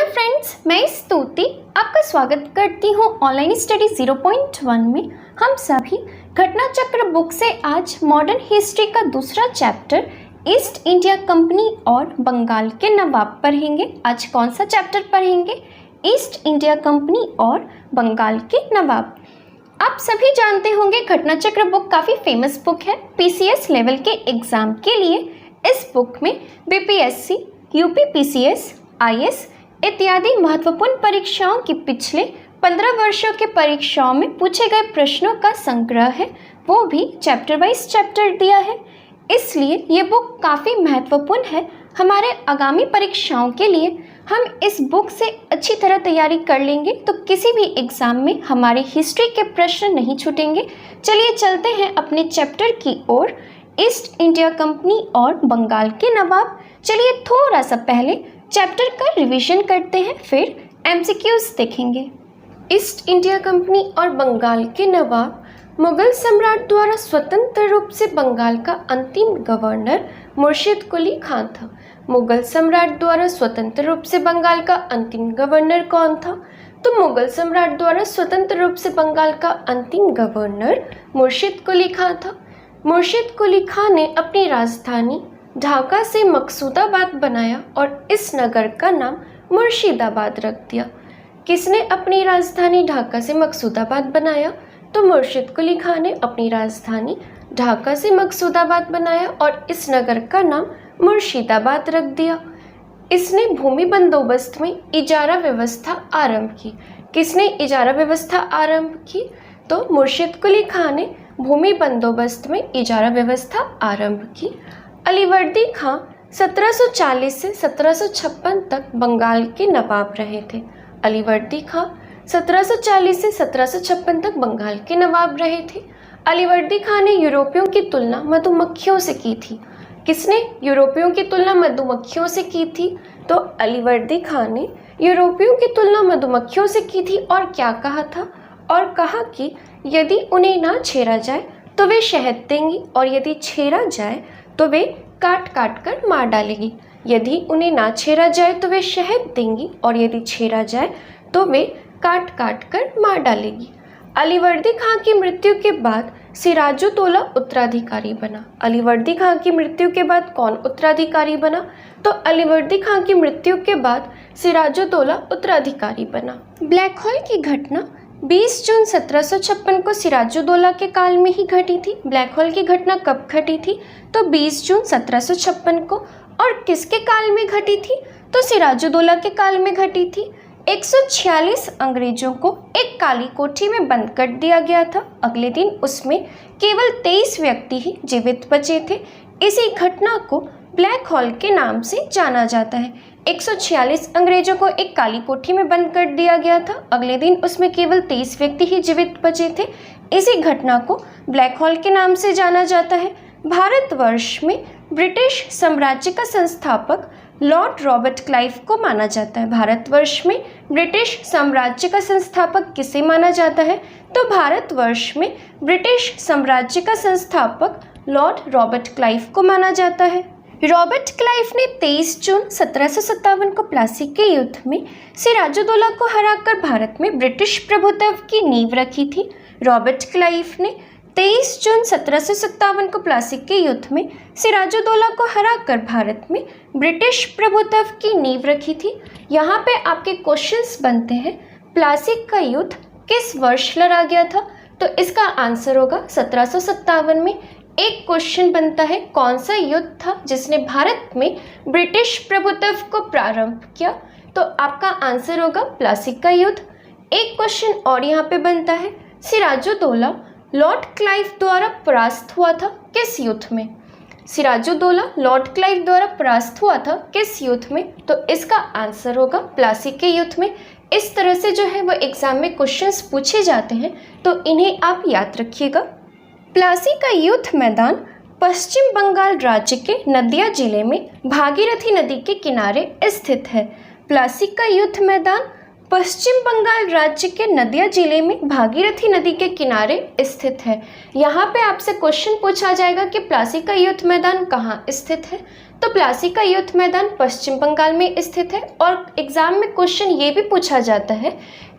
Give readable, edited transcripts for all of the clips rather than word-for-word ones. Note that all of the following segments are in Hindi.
फ्रेंड्स, मैं स्तुति आपका स्वागत करती हूँ ऑनलाइन स्टडी 0.1 में। हम सभी घटना चक्र बुक से आज मॉडर्न हिस्ट्री का दूसरा चैप्टर ईस्ट इंडिया कंपनी और बंगाल के नवाब पढ़ेंगे। आज कौन सा चैप्टर पढ़ेंगे? ईस्ट इंडिया कंपनी और बंगाल के नवाब। आप सभी जानते होंगे घटना चक्र बुक काफ़ी फेमस बुक है। पीसीएस लेवल के एग्ज़ाम के लिए इस बुक में बीपीएससी, यूपीपीसीएस, आईएएस इत्यादि महत्वपूर्ण परीक्षाओं की पिछले 15 वर्षों के परीक्षाओं में पूछे गए प्रश्नों का संग्रह है, वो भी चैप्टर वाइज चैप्टर दिया है। इसलिए ये बुक काफ़ी महत्वपूर्ण है हमारे आगामी परीक्षाओं के लिए। हम इस बुक से अच्छी तरह तैयारी कर लेंगे तो किसी भी एग्ज़ाम में हमारे हिस्ट्री के प्रश्न नहीं छूटेंगे। चलिए चलते हैं अपने चैप्टर की ओर, ईस्ट इंडिया कंपनी और बंगाल के नवाब। चलिए थोड़ा सा पहले चैप्टर का रिवीजन करते हैं, फिर एमसीक्यूज देखेंगे। ईस्ट इंडिया कंपनी और बंगाल के नवाब मुगल सम्राट द्वारा स्वतंत्र रूप से बंगाल का अंतिम गवर्नर मुर्शिद कुली खान था। मुगल सम्राट द्वारा स्वतंत्र रूप से बंगाल का अंतिम गवर्नर कौन था? तो मुगल सम्राट द्वारा स्वतंत्र रूप से बंगाल का अंतिम गवर्नर मुर्शिद कुली खान था। मुर्शिद कुली खान ने अपनी राजधानी ढाका से मकसूदाबाद बनाया और इस नगर का नाम मुर्शिदाबाद रख दिया। किसने अपनी राजधानी ढाका से मकसूदाबाद बनाया? तो मुर्शिद कुली खान ने अपनी राजधानी ढाका से मकसूदाबाद बनाया और इस नगर का नाम मुर्शिदाबाद रख दिया। इसने भूमि बंदोबस्त में इजारा व्यवस्था आरंभ की। किसने इजारा व्यवस्था आरंभ की? तो मुर्शिद कुली खान ने भूमि बंदोबस्त में इजारा व्यवस्था आरंभ की। अलीवर्दी खां 1740 से 1756 तक बंगाल के नवाब रहे थे। अलीवर्दी खां 1740 से 1756 तक बंगाल के नवाब रहे थे। अलीवर्दी खां ने यूरोपियों की तुलना मधुमक्खियों से की थी। किसने यूरोपियों की तुलना मधुमक्खियों से की थी? तो अलीवर्दी खां ने यूरोपियों की तुलना मधुमक्खियों से की थी। और क्या कहा था? और कहा कि यदि उन्हें ना छेड़ा जाए तो वे शहद देंगी और यदि छेड़ा जाए तो वे काट काट कर मार डालेगी। यदि उन्हें ना छेड़ा जाए तो वे शहद देंगी और यदि छेड़ा जाए तो वे काट काट कर मार डालेगी। अलीवर्दी खां की मृत्यु के बाद सिराजुद्दौला उत्तराधिकारी बना। अलीवर्दी खां की मृत्यु के बाद कौन उत्तराधिकारी बना? तो अलीवर्दी खां की मृत्यु के बाद सिराजुद्दौला उत्तराधिकारी बना। ब्लैक होल की घटना 20 जून 1756 को सिराजुद्दौला के काल में ही घटी थी। ब्लैक होल की घटना कब घटी थी? तो 20 जून 1756 को। और किसके काल में घटी थी? तो सिराजुद्दौला के काल में घटी थी। 146 अंग्रेजों को एक काली कोठी में बंद कर दिया गया था। अगले दिन उसमें केवल 23 व्यक्ति ही जीवित बचे थे। इसी घटना को ब्लैक होल के नाम से जाना जाता है। 146 अंग्रेजों को एक काली कोठी में बंद कर दिया गया था। अगले दिन उसमें केवल 23 व्यक्ति ही जीवित बचे थे। इसी घटना को ब्लैक होल के नाम से जाना जाता है। भारतवर्ष में ब्रिटिश साम्राज्य का संस्थापक लॉर्ड रॉबर्ट क्लाइव को माना जाता है। भारतवर्ष में ब्रिटिश साम्राज्य का संस्थापक किसे माना जाता है? तो भारतवर्ष में ब्रिटिश साम्राज्य का संस्थापक लॉर्ड रॉबर्ट क्लाइव को माना जाता है। रॉबर्ट क्लाइव ने 23 जून 1757 को प्लासी के युद्ध में सिराजुद्दौला को हराकर भारत में ब्रिटिश प्रभुत्व की नींव रखी थी। रॉबर्ट क्लाइव ने 23 जून 1757 को प्लासी के युद्ध में सिराजुद्दौला को हराकर भारत में ब्रिटिश प्रभुत्व की नींव रखी थी। यहाँ पे आपके क्वेश्चंस बनते हैं, प्लासी का युद्ध किस वर्ष लड़ा गया था? तो इसका आंसर होगा 1757 में। एक क्वेश्चन बनता है, कौन सा युद्ध था जिसने भारत में ब्रिटिश प्रभुत्व को प्रारंभ किया? तो आपका आंसर होगा प्लासी का युद्ध। एक क्वेश्चन और यहाँ पे बनता है, सिराजुद्दौला लॉर्ड क्लाइव द्वारा परास्त हुआ था किस युद्ध में? सिराजुद्दौला लॉर्ड क्लाइव द्वारा परास्त हुआ था किस युद्ध में? तो इसका आंसर होगा प्लासी के युद्ध में। इस तरह से जो है वो एग्जाम में क्वेश्चंस पूछे जाते हैं, तो इन्हें आप याद रखिएगा। प्लासी का युद्ध मैदान पश्चिम बंगाल राज्य के नदिया जिले में भागीरथी नदी के किनारे स्थित है। प्लासी का युद्ध मैदान पश्चिम बंगाल राज्य के नदिया जिले में भागीरथी नदी के किनारे स्थित है। यहाँ पे आपसे क्वेश्चन पूछा जाएगा कि प्लासी का युद्ध मैदान कहाँ स्थित है? तो प्लासी का युद्ध मैदान पश्चिम बंगाल में स्थित है और एग्जाम में क्वेश्चन ये भी पूछा जाता है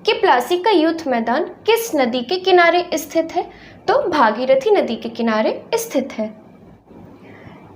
कि प्लासी का युद्ध मैदान किस नदी के किनारे स्थित है, तो भागीरथी नदी के किनारे स्थित है।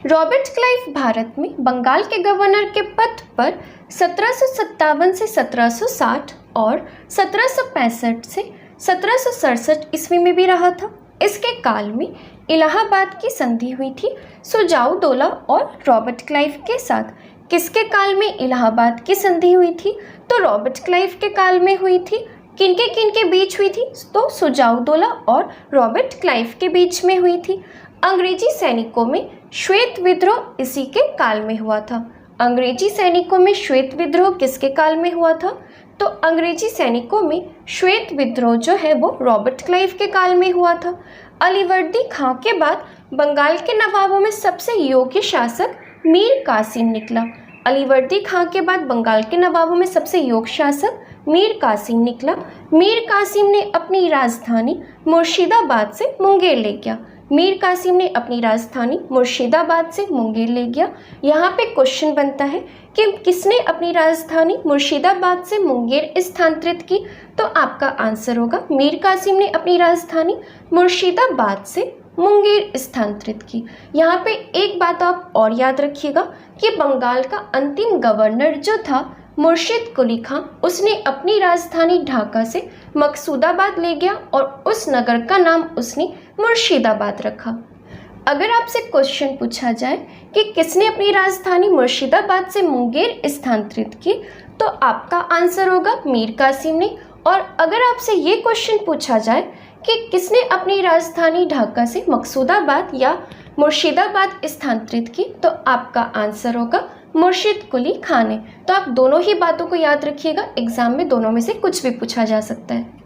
रॉबर्ट क्लाइव भारत में बंगाल के गवर्नर के पद पर 1757 से 1760 और 1765 से 1767 ईस्वी में भी रहा था। इसके काल में इलाहाबाद की संधि हुई थी सुजाउदौला और रॉबर्ट क्लाइव के साथ। किसके काल में इलाहाबाद की संधि हुई थी, तो रॉबर्ट क्लाइव के काल में हुई थी। किनके बीच हुई थी, तो सुजाउदौला और रॉबर्ट क्लाइव के बीच में हुई थी। अंग्रेजी सैनिकों में श्वेत विद्रोह इसी के काल में हुआ था। अंग्रेजी सैनिकों में श्वेत विद्रोह किसके काल में हुआ था, तो अंग्रेजी सैनिकों में श्वेत विद्रोह जो है वो रॉबर्ट क्लाइव के काल में हुआ था। अलीवर्दी खां के बाद बंगाल के नवाबों में सबसे योग्य शासक मीर कासिम निकला। अलीवर्दी खां के बाद बंगाल के नवाबों में सबसे योग्य शासक मीर कासिम निकला। मीर कासिम ने अपनी राजधानी मुर्शिदाबाद से मुंगेर ले गया। मीर कासिम ने अपनी राजधानी मुर्शिदाबाद से मुंगेर ले गया। यहाँ पे क्वेश्चन बनता है कि किसने अपनी राजधानी मुर्शिदाबाद से मुंगेर स्थानांतरित की, तो आपका आंसर होगा मीर कासिम ने अपनी राजधानी मुर्शिदाबाद से मुंगेर स्थानांतरित की। यहाँ पे एक बात आप और याद रखिएगा कि बंगाल का अंतिम गवर्नर जो था मुर्शिद कुली खां, उसने अपनी राजधानी ढाका से मकसूदाबाद ले गया और उस नगर का नाम उसने मुर्शिदाबाद रखा। अगर आपसे क्वेश्चन पूछा जाए कि किसने अपनी राजधानी मुर्शिदाबाद से मुंगेर स्थानांतरित की, तो आपका आंसर होगा मीर कासिम ने। और अगर आपसे ये क्वेश्चन पूछा जाए कि किसने अपनी राजधानी ढाका से मकसूदाबाद या मुर्शिदाबाद स्थानांतरित की, तो आपका आंसर होगा मुर्शिद कुली खां ने। तो आप दोनों ही बातों को याद रखिएगा, एग्जाम में दोनों में से कुछ भी पूछा जा सकता है।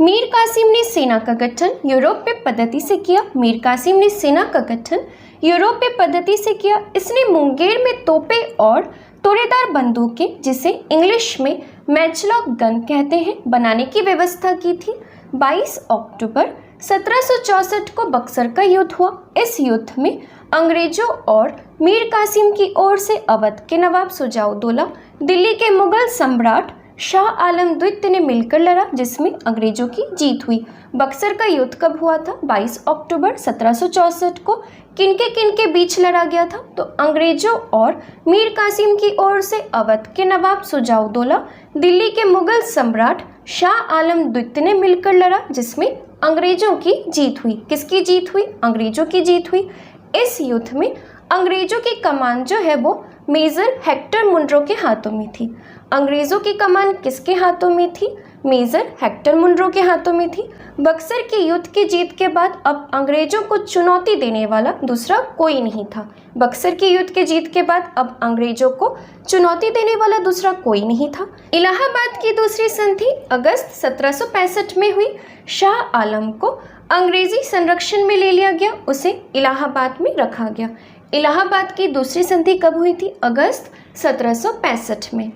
मीर कासिम ने सेना का गठन यूरोपीय पद्धति से किया। मीर कासिम ने सेना का गठन यूरोपीय पद्धति से किया। इसने मुंगेर में तोपें और तोड़ेदार बंदूकें, जिसे इंग्लिश में मैचलॉक गन कहते हैं, बनाने की व्यवस्था की थी। 22 अक्टूबर 1764 को बक्सर का युद्ध हुआ। इस युद्ध में अंग्रेजों और मीर कासिम की ओर से अवध के नवाब सुजाउदौला, दिल्ली के मुगल सम्राट शाह आलम द्वितीय ने मिलकर लड़ा, जिसमें अंग्रेजों की जीत हुई। बक्सर का युद्ध कब हुआ था? 22 अक्टूबर 1764 को। किनके बीच लड़ा गया था? तो अंग्रेजों और मीर कासिम की ओर से अवध के नवाब सुजाउदौला, दिल्ली के मुगल सम्राट शाह आलम द्वितीय ने मिलकर लड़ा, जिसमें अंग्रेजों की जीत हुई। किसकी जीत हुई? अंग्रेजों की जीत हुई। इस युद्ध में अंग्रेजों की कमान जो है वो मेजर हेक्टर मुनरो के हाथों में थी। अंग्रेजों की कमान किसके हाथों में थी? मेजर हेक्टर मुनरो के हाथों में थी। बक्सर के युद्ध की जीत के बाद अब अंग्रेजों को चुनौती देने वाला दूसरा कोई नहीं था। बक्सर के युद्ध के जीत के बाद अब अंग्रेजों को चुनौती देने वाला दूसरा कोई नहीं था। इलाहाबाद की दूसरी संधि अगस्त 1765 में हुई। शाह आलम को अंग्रेजी संरक्षण में ले लिया गया, उसे इलाहाबाद में रखा गया। इलाहाबाद की दूसरी संधि कब हुई थी? अगस्त 1765 में।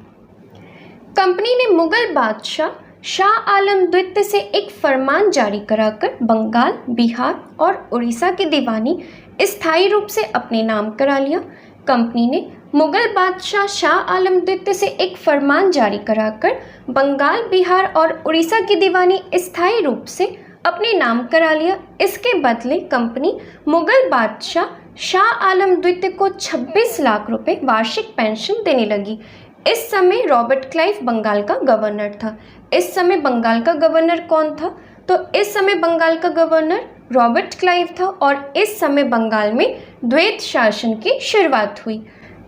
कंपनी ने मुगल बादशाह शाह आलम द्वितीय से एक फरमान जारी कराकर बंगाल, बिहार और उड़ीसा की दीवानी स्थायी रूप से अपने नाम करा लिया। कंपनी ने मुगल बादशाह शाह आलम द्वितीय से एक फरमान जारी कराकर बंगाल, बिहार और उड़ीसा की दीवानी स्थायी रूप से अपने नाम करा लिया। इसके बदले कंपनी मुगल बादशाह शाह आलम द्वितीय को 26 लाख रुपए वार्षिक पेंशन देने लगी। इस समय रॉबर्ट क्लाइव बंगाल का गवर्नर था। इस समय बंगाल का गवर्नर कौन था? तो इस समय बंगाल का गवर्नर रॉबर्ट क्लाइव था और इस समय बंगाल में द्वैत शासन की शुरुआत हुई।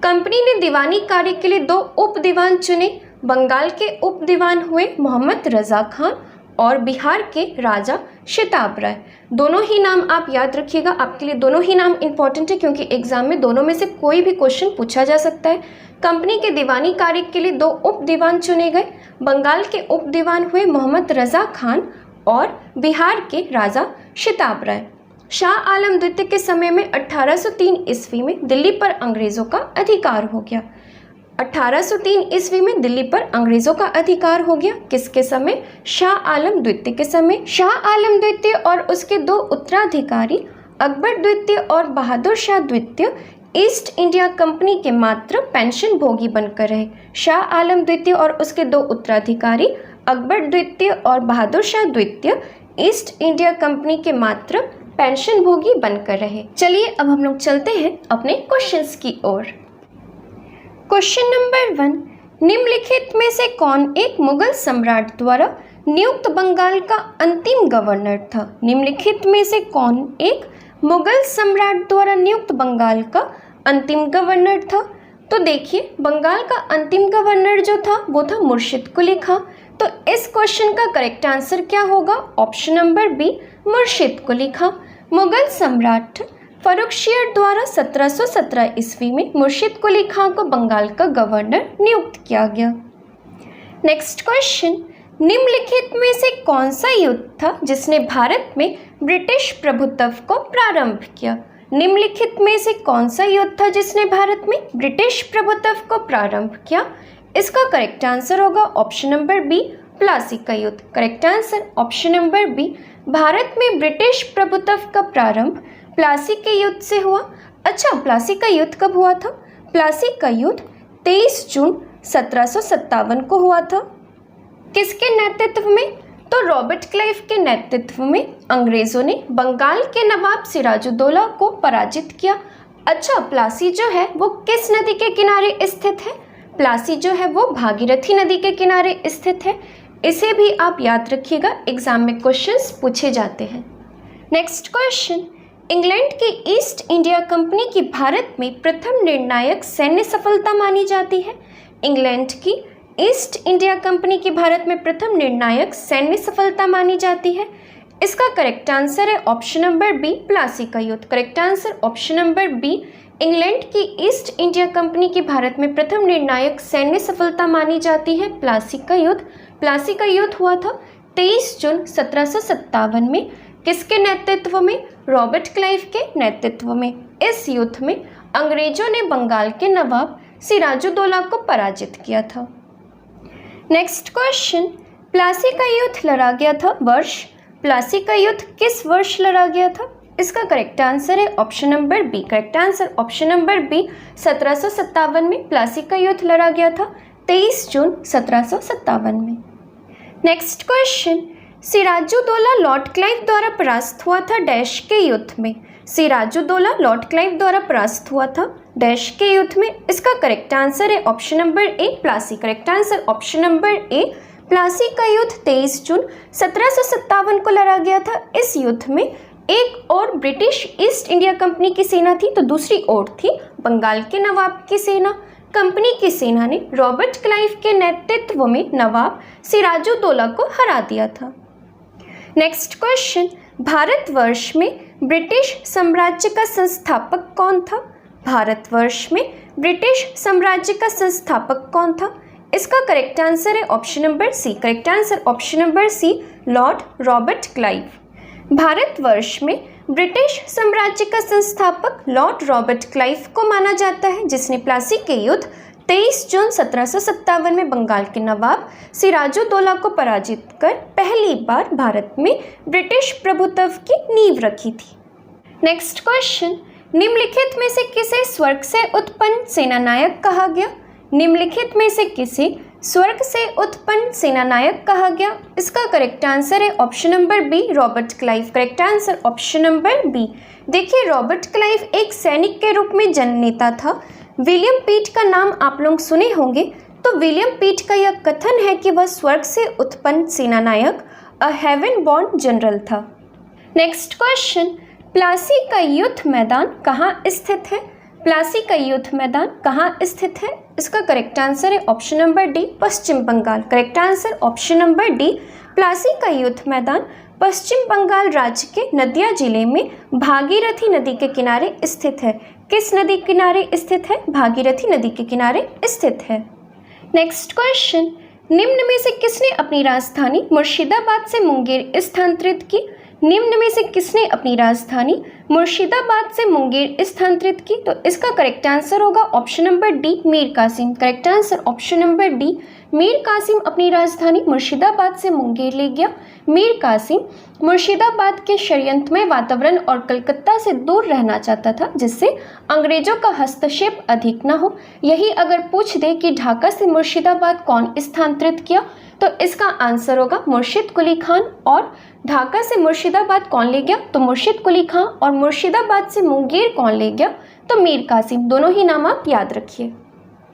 कंपनी ने दीवानी कार्य के लिए 2 उप दीवान चुने। बंगाल के उप दीवान हुए मोहम्मद रजा खान और बिहार के राजा शिताब राय। दोनों ही नाम आप याद रखिएगा, आपके लिए दोनों ही नाम इंपॉर्टेंट है क्योंकि एग्जाम में दोनों में से कोई भी क्वेश्चन पूछा जा सकता है। कंपनी के दीवानी कार्य के लिए 2 उप दीवान चुने गए। बंगाल के उप दीवान हुए मोहम्मद रजा खान और बिहार के राजा शिताब राय। शाह आलम द्वितीय के समय में 1803 ईस्वी में दिल्ली पर अंग्रेजों का अधिकार हो गया। 1803 ईस्वी में दिल्ली पर अंग्रेजों का अधिकार हो गया। किसके समय? शाह आलम द्वितीय के समय। शाह आलम द्वितीय और उसके 2 उत्तराधिकारी अकबर द्वितीय और बहादुर शाह द्वितीय ईस्ट इंडिया कंपनी के मात्र पेंशन भोगी बनकर रहे। शाह आलम द्वितीय और उसके दो उत्तराधिकारी अकबर द्वितीय और बहादुर शाह द्वितीय ईस्ट इंडिया कंपनी के मात्र पेंशन भोगी बनकर रहे। चलिए अब हम लोग चलते हैं अपने क्वेश्चंस की ओर। क्वेश्चन नंबर 1, निम्नलिखित में से कौन एक मुगल सम्राट द्वारा नियुक्त बंगाल का अंतिम गवर्नर था? निम्नलिखित में से कौन एक मुगल सम्राट द्वारा नियुक्त बंगाल का अंतिम गवर्नर था? तो देखिए, बंगाल का अंतिम गवर्नर जो था वो था मुर्शिद कुली खां। तो इस क्वेश्चन का करेक्ट आंसर क्या होगा? ऑप्शन नंबर बी, मुर्शिद कुली खां। मुगल सम्राट फर्रुखशियर द्वारा 1717 ईस्वी में मुर्शिद कुली खां को बंगाल का गवर्नर नियुक्त किया गया। नेक्स्ट क्वेश्चन, निम्नलिखित में से कौन सा युद्ध था जिसने भारत में ब्रिटिश प्रभुत्व को प्रारंभ किया? निम्नलिखित में से कौन सा युद्ध था जिसने भारत में ब्रिटिश प्रभुत्व को प्रारंभ किया? इसका करेक्ट आंसर होगा ऑप्शन नंबर बी, प्लासी का युद्ध। Correct answer option number B, Bharat में ब्रिटिश प्रभुत्व का प्रारंभ प्लासी के युद्ध से हुआ। अच्छा, प्लासी का युद्ध कब हुआ था? प्लासी का युद्ध 23 जून 1757 को हुआ था। किसके नेतृत्व में? तो रॉबर्ट क्लाइव के नेतृत्व में अंग्रेजों ने बंगाल के नवाब सिराजुद्दौला को पराजित किया। अच्छा, प्लासी जो है वो किस नदी के किनारे स्थित है? प्लासी जो है वो भागीरथी नदी के किनारे स्थित है। इसे भी आप याद रखिएगा, एग्जाम में क्वेश्चंस पूछे जाते हैं। नेक्स्ट क्वेश्चन, इंग्लैंड की ईस्ट इंडिया कंपनी की भारत में प्रथम निर्णायक सैन्य सफलता मानी जाती है। इंग्लैंड की ईस्ट इंडिया कंपनी की भारत में प्रथम निर्णायक सैन्य सफलता मानी जाती है। इसका करेक्ट आंसर है ऑप्शन नंबर बी, प्लासी का युद्ध। Correct answer option number B, England की ईस्ट इंडिया कंपनी की भारत में प्रथम निर्णायक सैन्य सफलता मानी जाती है प्लासी का युद्ध। प्लासी का युद्ध हुआ था 23 जून 1757 में। किसके नेतृत्व में? रॉबर्ट क्लाइव के नेतृत्व में। इस युद्ध में अंग्रेजों ने बंगाल के नवाब सिराजुद्दौला को पराजित किया था। नेक्स्ट क्वेश्चन, प्लासी का युद्ध लड़ा गया था वर्ष। प्लासी का युद्ध किस वर्ष लड़ा गया था? इसका करेक्ट आंसर है option number B. Correct answer option number B, 1757 में प्लासी का युद्ध लड़ा गया था 23 जून 1757 में। Next question, Sirajuddaula Lord Clive द्वारा परास्त हुआ था डैश के युद्ध में। सिराजुद्दौला लॉर्ड क्लाइव द्वारा परास्त हुआ था डैश के युद्ध में। इसका करेक्ट आंसर है ऑप्शन नंबर ए, Plassey. Correct answer option number ए, प्लासी का युद्ध 23 जून 1757 को लड़ा गया था। इस युद्ध में एक और ब्रिटिश ईस्ट इंडिया कंपनी की सेना थी तो दूसरी ओर थी बंगाल के नवाब की सेना। कंपनी की सेना ने रॉबर्ट क्लाइव के नेतृत्व में नवाब सिराजुद्दौला को हरा दिया था। नेक्स्ट क्वेश्चन, भारतवर्ष में ब्रिटिश साम्राज्य का संस्थापक कौन था? भारतवर्ष में ब्रिटिश साम्राज्य का संस्थापक कौन था? इसका करेक्ट आंसर है option number C. Correct answer option number C, Lord Robert Clive. Bharatvarsh में ब्रिटिश साम्राज्य का संस्थापक लॉर्ड रॉबर्ट क्लाइव को माना जाता है, जिसने प्लासी के युद्ध 23 जून 1757 में बंगाल के नवाब सिराजुद्दौला को पराजित कर पहली बार भारत में ब्रिटिश प्रभुत्व की नींव रखी थी। नेक्स्ट क्वेश्चन, निम्नलिखित में से किसे स्वर्ग से उत्पन्न सेनानायक कहा गया? निम्नलिखित में से किसे स्वर्ग से उत्पन्न सेनानायक कहा गया? इसका करेक्ट आंसर है option number B, Robert Clive. Correct answer option number B. देखिए, रॉबर्ट क्लाइव एक सैनिक के रूप में जननेता था। विलियम पीट का नाम आप लोग सुने होंगे, तो विलियम पीट का यह कथन है कि वह स्वर्ग से उत्पन्न सेनानायक, अ हेवन बोर्न जनरल था। नेक्स्ट क्वेश्चन, प्लासी का युद्ध मैदान कहाँ स्थित है? प्लासी का युद्ध मैदान कहाँ स्थित है? इसका करेक्ट आंसर है option number D, Paschim Bangal. Correct answer option number D, Plassey का युद्ध मैदान पश्चिम बंगाल राज्य के नदिया जिले में भागीरथी नदी के किनारे स्थित है। किस नदी किनारे स्थित है? भागीरथी नदी के किनारे स्थित है। नेक्स्ट क्वेश्चन, निम्न में से किसने अपनी राजधानी मुर्शिदाबाद से मुंगेर स्थानांतरित की? निम्न में से किसने अपनी राजधानी मुर्शिदाबाद से मुंगेर स्थानांतरित की? तो इसका करेक्ट आंसर होगा option number D, Mir Qasim. Correct answer option number D, Mir Qasim अपनी राजधानी मुर्शिदाबाद से मुंगेर ले गया। मीर कासिम मुर्शिदाबाद के षड्यंत्रमय वातावरण और कलकत्ता से दूर रहना चाहता था, जिससे अंग्रेजों का हस्तक्षेप अधिक न हो। यही अगर पूछ दे कि ढाका से मुर्शिदाबाद कौन स्थानांतरित किया, तो इसका आंसर होगा मुर्शिद कुली खान। और ढाका से मुर्शिदाबाद कौन ले गया? तो मुर्शिद कुली खान। और मुर्शिदाबाद से मुंगेर कौन ले गया? तो मीर कासिम। दोनों ही नाम आप याद रखिए।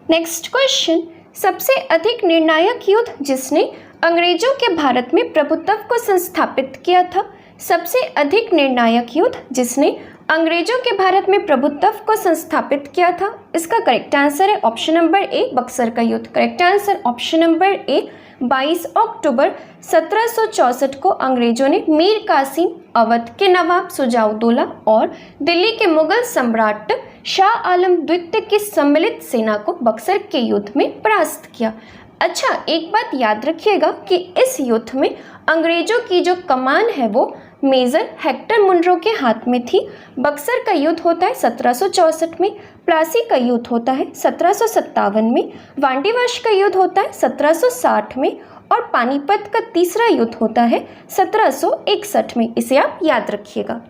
नेक्स्ट क्वेश्चन, सबसे अधिक निर्णायक युद्ध जिसने अंग्रेजों के भारत में प्रभुत्व को संस्थापित किया था? सबसे अधिक निर्णायक युद्ध जिसने अंग्रेजों के भारत में प्रभुत्व को संस्थापित किया था? इसका करेक्ट आंसर है ऑप्शन नंबर ए, बक्सर का युद्ध। करेक्ट आंसर ऑप्शन नंबर ए, 22 अक्टूबर 1764 को अंग्रेजों ने मीर कासिम, अवध के नवाब शुजाउद्दौला और दिल्ली के मुगल सम्राट शाह आलम द्वितीय की सम्मिलित सेना को बक्सर के युद्ध में परास्त किया। अच्छा, एक बात याद रखिएगा कि इस युद्ध में अंग्रेजों की जो कमान है वो मेजर हेक्टर मुनरो के हाथ में थी। बक्सर का युद्ध होता है 1764 में, प्लासी का युद्ध होता है 1757 में, वांडीवाश का युद्ध होता है 1760 में और पानीपत का तीसरा युद्ध होता है 1761 में। इसे आप याद रखिएगा।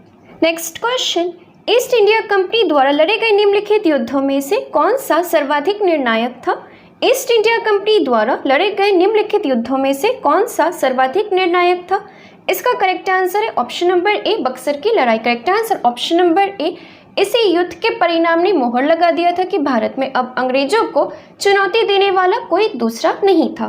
Next question, east India company द्वारा लड़े गए निम्नलिखित युद्धों में से कौन सा सर्वाधिक निर्णायक था? ईस्ट इंडिया कंपनी द्वारा लड़े गए निम्नलिखित युद्धों में से कौन सा सर्वाधिक निर्णायक था? इसका करेक्ट आंसर है ऑप्शन नंबर ए, बक्सर की लड़ाई। करेक्ट आंसर ऑप्शन नंबर ए। इसी युद्ध के परिणाम ने मोहर लगा दिया था कि भारत में अब अंग्रेजों को चुनौती देने वाला कोई दूसरा नहीं था।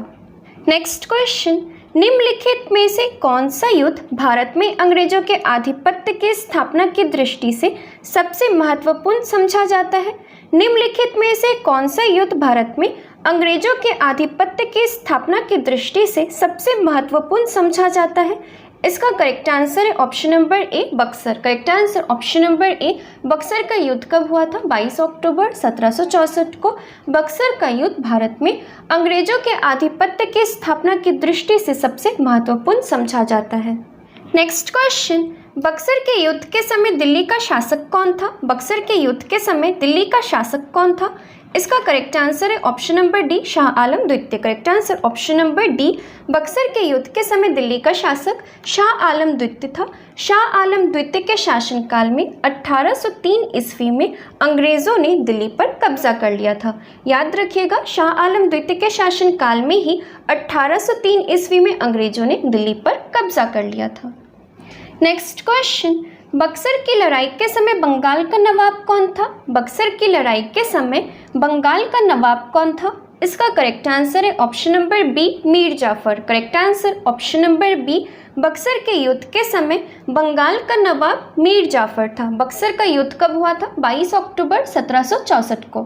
नेक्स्ट क्वेश्चन, निम्नलिखित में से कौन सा युद्ध भारत में अंग्रेजों के आधिपत्य की स्थापना की दृष्टि से सबसे महत्वपूर्ण समझा जाता है? निम्नलिखित में से कौन सा युद्ध भारत में अंग्रेजों के आधिपत्य की स्थापना की दृष्टि से सबसे महत्वपूर्ण समझा जाता है? इसका करेक्ट आंसर है ऑप्शन नंबर ए, Buxar. Correct answer option number ए, बक्सर का युद्ध कब हुआ था? 22 अक्टूबर 1764 को बक्सर का युद्ध भारत में अंग्रेजों के आधिपत्य की स्थापना की दृष्टि से सबसे महत्वपूर्ण समझा जाता है। नेक्स्ट क्वेश्चन, बक्सर के युद्ध के समय दिल्ली का शासक कौन था? बक्सर के युद्ध के समय दिल्ली का शासक कौन था? इसका करेक्ट आंसर है option number D, Shah Alam द्वितीय। Correct answer option number D, Buxar के युद्ध के समय दिल्ली का शासक शाह आलम द्वितीय था। शाह आलम द्वितीय के शासनकाल में 1803 ईस्वी में अंग्रेजों ने दिल्ली पर कब्जा कर लिया था। याद रखिएगा, शाह आलम द्वितीय के शासनकाल में ही 1803 ईस्वी में अंग्रेजों ने दिल्ली पर कब्जा कर लिया था। नेक्स्ट क्वेश्चन, बक्सर की लड़ाई के समय बंगाल का नवाब कौन था? बक्सर की लड़ाई के समय बंगाल का नवाब कौन था? इसका करेक्ट आंसर है option number B, Mir Jafar. Correct answer option number B, Buxar के युद्ध के समय बंगाल का नवाब मीर जाफर था। बक्सर का युद्ध कब हुआ था? 22 अक्टूबर 1764 को।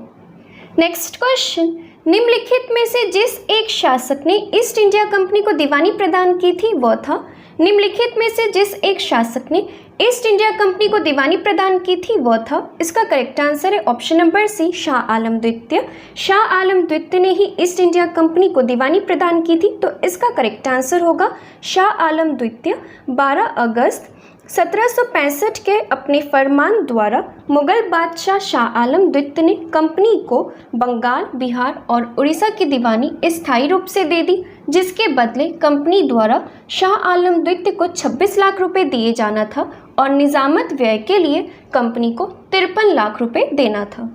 नेक्स्ट क्वेश्चन, निम्नलिखित में से जिस एक शासक ने ईस्ट इंडिया कंपनी को दीवानी प्रदान की थी वह था? निम्नलिखित में से जिस एक शासक ने ईस्ट इंडिया कंपनी को दीवानी प्रदान की थी वह था? इसका करेक्ट आंसर है ऑप्शन नंबर सी, शाह आलम द्वितीय। शाह आलम द्वितीय ने ही ईस्ट इंडिया कंपनी को दीवानी प्रदान की थी, तो इसका करेक्ट आंसर होगा शाह आलम द्वितीय 12 अगस्त 1765 के अपने फरमान द्वारा मुगल बादशाह शाह आलम द्वितीय ने कंपनी को बंगाल, बिहार और उड़ीसा की दीवानी स्थायी रूप से दे दी, जिसके बदले कंपनी द्वारा शाह आलम द्वितीय को 26 लाख रुपए दिए जाना था और निजामत व्यय के लिए कंपनी को 53 लाख रुपए देना था।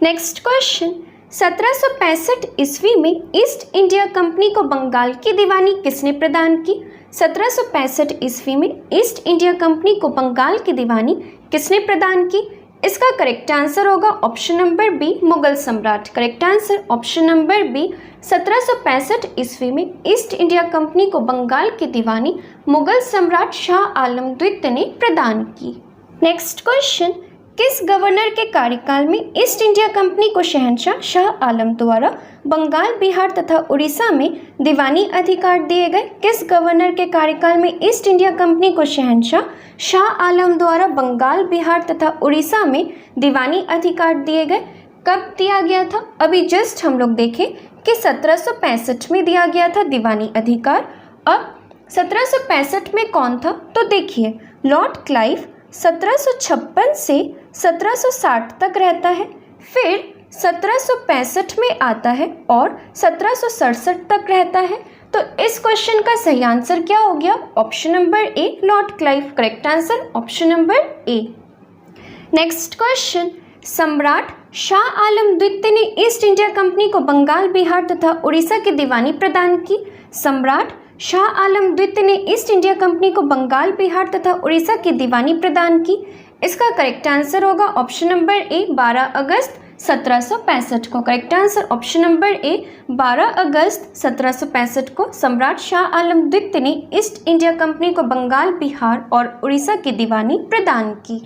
नेक्स्ट क्वेश्चन, 1765 ईस्वी में ईस्ट इंडिया कंपनी को बंगाल की दीवानी किसने प्रदान की? 1765 ईस्वी में ईस्ट इंडिया कंपनी को बंगाल की दीवानी किसने प्रदान की? इसका करेक्ट आंसर होगा ऑप्शन नंबर बी, मुगल सम्राट। Correct answer option number B, 1765 ईस्वी में ईस्ट इंडिया कंपनी को बंगाल की दीवानी मुगल सम्राट शाह आलम द्वितीय ने प्रदान की। नेक्स्ट क्वेश्चन, किस गवर्नर के कार्यकाल में ईस्ट इंडिया कंपनी को शहंशाह शाह आलम द्वारा बंगाल, बिहार तथा उड़ीसा में दीवानी अधिकार दिए गए? किस गवर्नर के कार्यकाल में ईस्ट इंडिया कंपनी को शहंशाह शाह आलम द्वारा बंगाल, बिहार तथा उड़ीसा में दीवानी अधिकार दिए गए? कब दिया गया था? अभी जस्ट हम लोग देखें कि 1765 में दिया गया था दीवानी अधिकार। अब 1765 में कौन था? तो देखिए, लॉर्ड क्लाइव, 1756 से 1760 तक रहता है, फिर 1765 में आता है और 1767 तक रहता है। तो इस क्वेश्चन का सही आंसर क्या हो गया? ऑप्शन नंबर ए, Lord Clive. Correct answer option number ए। नेक्स्ट क्वेश्चन, सम्राट शाह आलम द्वितीय ने ईस्ट इंडिया कंपनी को बंगाल, बिहार तथा उड़ीसा की दीवानी प्रदान की। सम्राट शाह आलम द्वितीय ने ईस्ट इंडिया कंपनी को बंगाल, बिहार तथा उड़ीसा की दीवानी प्रदान की। इसका करेक्ट आंसर होगा ऑप्शन नंबर ए, 12 अगस्त 1765 को। करेक्ट आंसर ऑप्शन नंबर ए, 12 अगस्त 1765 को सम्राट शाह आलम द्वितीय ने ईस्ट इंडिया कंपनी को बंगाल, बिहार और उड़ीसा की दीवानी प्रदान की।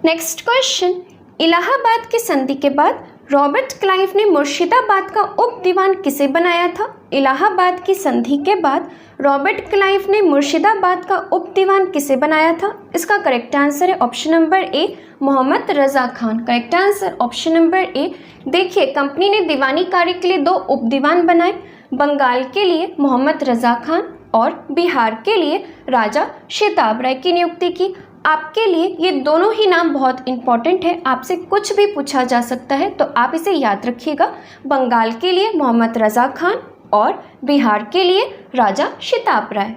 नेक्स्ट क्वेश्चन, इलाहाबाद की संधि के बाद रॉबर्ट क्लाइव ने मुर्शिदाबाद का उप दीवान किसे बनाया था? इलाहाबाद की संधि के बाद रॉबर्ट क्लाइव ने मुर्शिदाबाद का उप दीवान किसे बनाया था? इसका करेक्ट आंसर है option number A, Mohammad Raza Khan. Correct answer option number A. देखिए, कंपनी ने दीवानी कार्य के लिए 2 उप दीवान बनाए, बंगाल के लिए मोहम्मद रजा खान और बिहार के लिए राजा शिताब राय की नियुक्ति की। आपके लिए ये दोनों ही नाम बहुत इंपॉर्टेंट है, आपसे कुछ भी पूछा जा सकता है, तो आप इसे याद रखिएगा। बंगाल के लिए मोहम्मद रजा खान और बिहार के लिए राजा शिताब राय।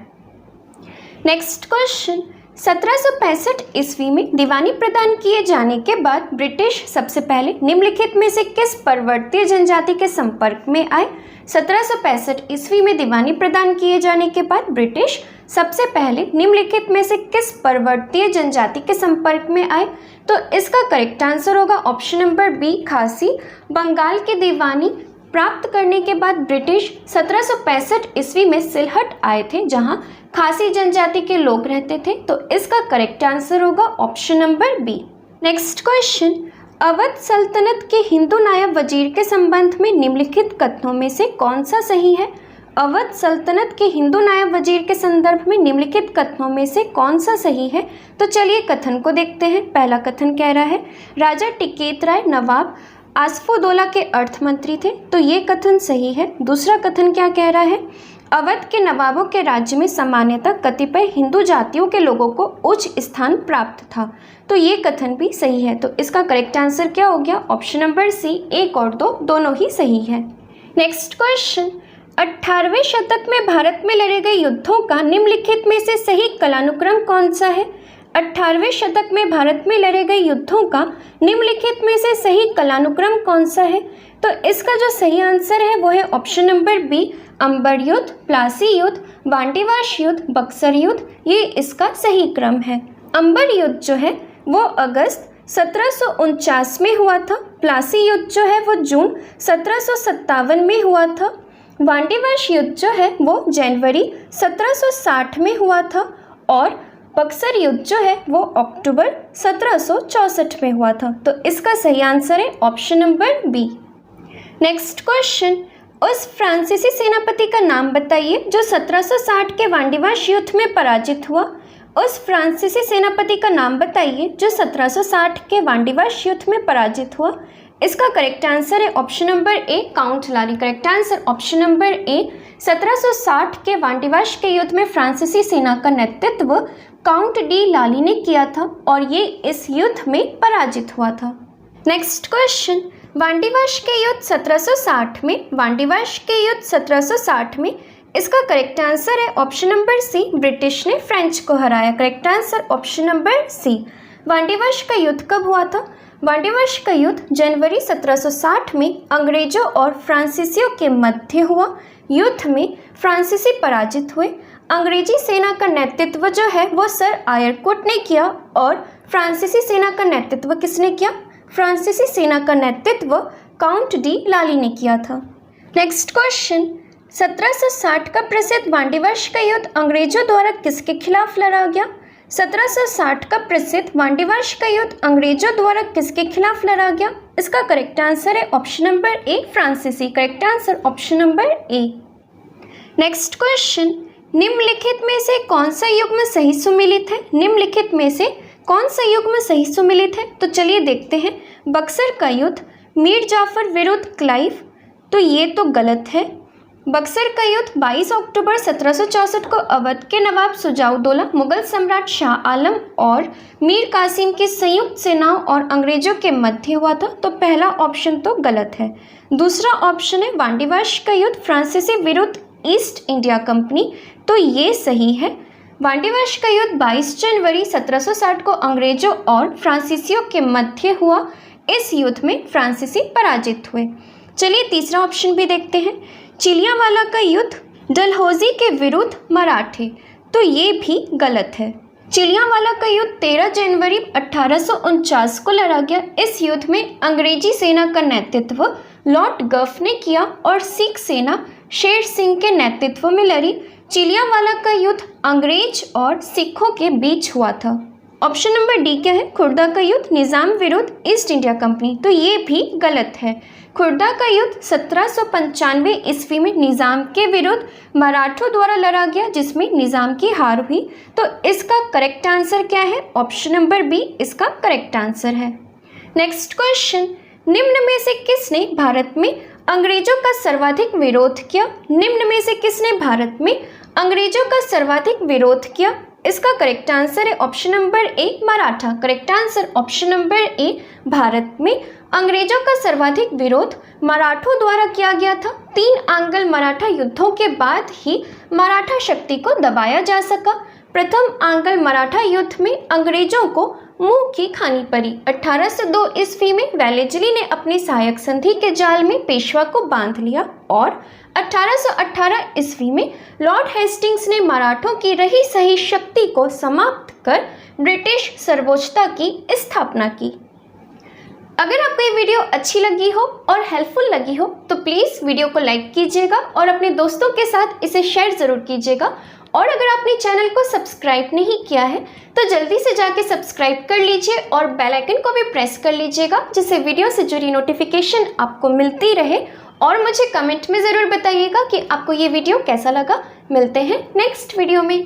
नेक्स्ट क्वेश्चन, 1765 ईस्वी में दीवानी प्रदान किए जाने के बाद ब्रिटिश सबसे पहले निम्नलिखित में से किस पर्वतीय जनजाति के संपर्क में आए? 1765 ईस्वी में दीवानी प्रदान किए जाने के बाद ब्रिटिश सबसे पहले निम्नलिखित में से किस पर्वतीय जनजाति के संपर्क में आए? तो इसका करेक्ट आंसर होगा ऑप्शन नंबर बी, खासी। बंगाल की दीवानी प्राप्त करने के बाद ब्रिटिश 1765 ईस्वी में सिलहट आए थे, जहां खासी जनजाति के लोग रहते थे। तो इसका करेक्ट आंसर होगा option number B. Next question, Awadh सल्तनत के हिंदू नायब वजीर के संबंध में निम्नलिखित कथनों में से कौन सा सही है? अवध सल्तनत के हिंदू नायब वजीर के संदर्भ में निम्नलिखित कथनों में से कौन सा सही है? तो चलिए कथन को देखते हैं। पहला कथन कह रहा है, राजा टिकैत राय नवाब आसफोदौला के अर्थ मंत्री थे, तो ये कथन सही है। दूसरा कथन क्या कह रहा है, अवध के नवाबों के राज्य में सामान्यतः कतिपय हिंदू जातियों के लोगों को उच्च स्थान प्राप्त था, तो ये कथन भी सही है। तो इसका करेक्ट आंसर क्या हो गया? ऑप्शन नंबर सी, 1 और 2 दोनों ही सही है। नेक्स्ट क्वेश्चन, 18वें शतक में भारत में लड़े गए युद्धों का निम्नलिखित में से सही कालानुक्रम कौन सा है? 18वें शतक में भारत में लड़े गए युद्धों का निम्नलिखित में से सही कालानुक्रम कौन सा है? तो इसका जो सही आंसर है वो है ऑप्शन नंबर बी, अंबर युद्ध, प्लासी युद्ध, बांटीवाश युद्ध, बक्सर युद्ध, ये इसका सही क्रम है। अंबर युद्ध जो है वो अगस्त 1749 में हुआ था, प्लासी युद्ध जो है वो जून 1757 में हुआ था, बांटीवाश युद्ध जो है वो जनवरी 1760 में हुआ था और बक्सर युद्ध जो है वो अक्टूबर 1764 में हुआ था। तो इसका सही आंसर है option number B. Next question, उस फ्रांसीसी सेनापति का नाम बताइए जो 1760 के वांडीवाश युद्ध में पराजित हुआ। उस फ्रांसीसी सेनापति का नाम बताइए जो 1760 के वांडीवाश युद्ध में पराजित हुआ। इसका करेक्ट आंसर है ऑप्शन नंबर ए, काउंट लाली। करेक्ट आंसर ऑप्शन नंबर ए, 1760 के वांडीवाश के युद्ध में फ्रांसीसी सेना का नेतृत्व काउंट डी लाली ने किया था और ये इस युद्ध में पराजित हुआ था। नेक्स्ट क्वेश्चन, वांडीवाश के युद्ध 1760 में, वांडीवाश के युद्ध 1760 में, इसका करेक्ट आंसर है ऑप्शन नंबर सी, ब्रिटिश ने फ्रेंच को हराया। Correct answer option number C. Wandiwash का युद्ध कब हुआ था? वांडीवाश का युद्ध जनवरी 1760 में अंग्रेजों और फ्रांसीसियों के मध्य हुआ। युद्ध में फ्रांसीसी पराजित हुए। अंग्रेजी सेना का नेतृत्व जो है वो सर आयरकोट ने किया और फ्रांसीसी सेना का नेतृत्व किसने किया? फ्रांसीसी सेना का नेतृत्व काउंट डी लाली ने किया था। नेक्स्ट क्वेश्चन, 1760 का प्रसिद्ध वांडीवाश का युद्ध अंग्रेजों द्वारा किसके खिलाफ लड़ा गया? 1760 का प्रसिद्ध वांडीवाश का युद्ध अंग्रेजों द्वारा किसके खिलाफ लड़ा गया? इसका करेक्ट आंसर है ऑप्शन नंबर ए, फ्रांसीसी। करेक्ट आंसर ऑप्शन नंबर ए। नेक्स्ट क्वेश्चन, निम्नलिखित में से कौन सा युग्म सही सुमेलित है? निम्नलिखित में से कौन सा युग्म सही सुमेलित है? तो चलिए देखते हैं। बक्सर का युद्ध मीर जाफर विरुद्ध क्लाइव, तो ये तो गलत है। बक्सर का युद्ध 22 अक्टूबर 1764 को अवध के नवाब सुजाउद्दौला, मुगल सम्राट शाह आलम और मीर कासिम की संयुक्त सेनाओं और अंग्रेजों के मध्य हुआ था। तो पहला ऑप्शन तो गलत है। दूसरा ऑप्शन है वांडीवाश का युद्ध फ्रांसीसी विरुद्ध ईस्ट इंडिया कंपनी, तो ये सही है। वांडीवाश का युद्ध 22 जनवरी 1760 को अंग्रेजों और फ्रांसीसियों के मध्य हुआ। इस युद्ध में फ्रांसीसी पराजित हुए। चलिए तीसरा ऑप्शन भी देखते हैं। चिलियावाला का युद्ध डलहौजी के विरुद्ध मराठे, तो ये भी गलत है। चिलियावाला का युद्ध 13 जनवरी 1849 को लड़ा गया। इस युद्ध में अंग्रेजी सेना का नेतृत्व लॉर्ड गफ ने किया और सिख सेना शेर सिंह के नेतृत्व में लड़ी। चिलियावाला का युद्ध अंग्रेज और सिखों के बीच हुआ था। ऑप्शन नंबर डी क्या है? खुर्दा का युद्ध निज़ाम विरुद्ध ईस्ट इंडिया कंपनी, तो ये भी गलत है। खुर्दा का युद्ध 1795 ईस्वी में निज़ाम के विरुद्ध मराठों द्वारा लड़ा गया, जिसमें निज़ाम की हार हुई। तो इसका करेक्ट आंसर क्या है? ऑप्शन नंबर बी इसका करेक्ट आंसर है। नेक्स्ट क्वेश्चन, निम्न में से किसने भारत में अंग्रेजों का सर्वाधिक विरोध किया? निम्न में से किसने भारत में अंग्रेजों का सर्वाधिक विरोध किया? इसका करेक्ट आंसर है ऑप्शन नंबर ए Maratha. Correct answer option number ए, भारत में अंग्रेजों का सर्वाधिक विरोध मराठों द्वारा किया गया था। 3 आंग्ल मराठा युद्धों के बाद ही मराठा शक्ति को दबाया जा सका। प्रथम आंग्ल मराठा युद्ध में अंग्रेजों को मुंह की खानी पड़ी। 1802 ईस्वी में वेलेजली ने अपनी सहायक संधि के जाल में पेशवा को बांध लिया और 1818 ईस्वी में लॉर्ड हेस्टिंग्स ने मराठों की रही सही शक्ति को समाप्त कर ब्रिटिश सर्वोच्चता की स्थापना की। अगर आपको ये वीडियो अच्छी लगी हो और हेल्पफुल लगी हो तो प्लीज़ वीडियो को लाइक कीजिएगा और अपने दोस्तों के साथ इसे शेयर ज़रूर कीजिएगा। और अगर आपने चैनल को सब्सक्राइब नहीं किया है तो जल्दी से जाके सब्सक्राइब कर लीजिए और बेल आइकन को भी प्रेस कर लीजिएगा, जिससे वीडियो से जुड़ी नोटिफिकेशन आपको मिलती रहे। और मुझे कमेंट में ज़रूर बताइएगा कि आपको ये वीडियो कैसा लगा। मिलते हैं नेक्स्ट वीडियो में।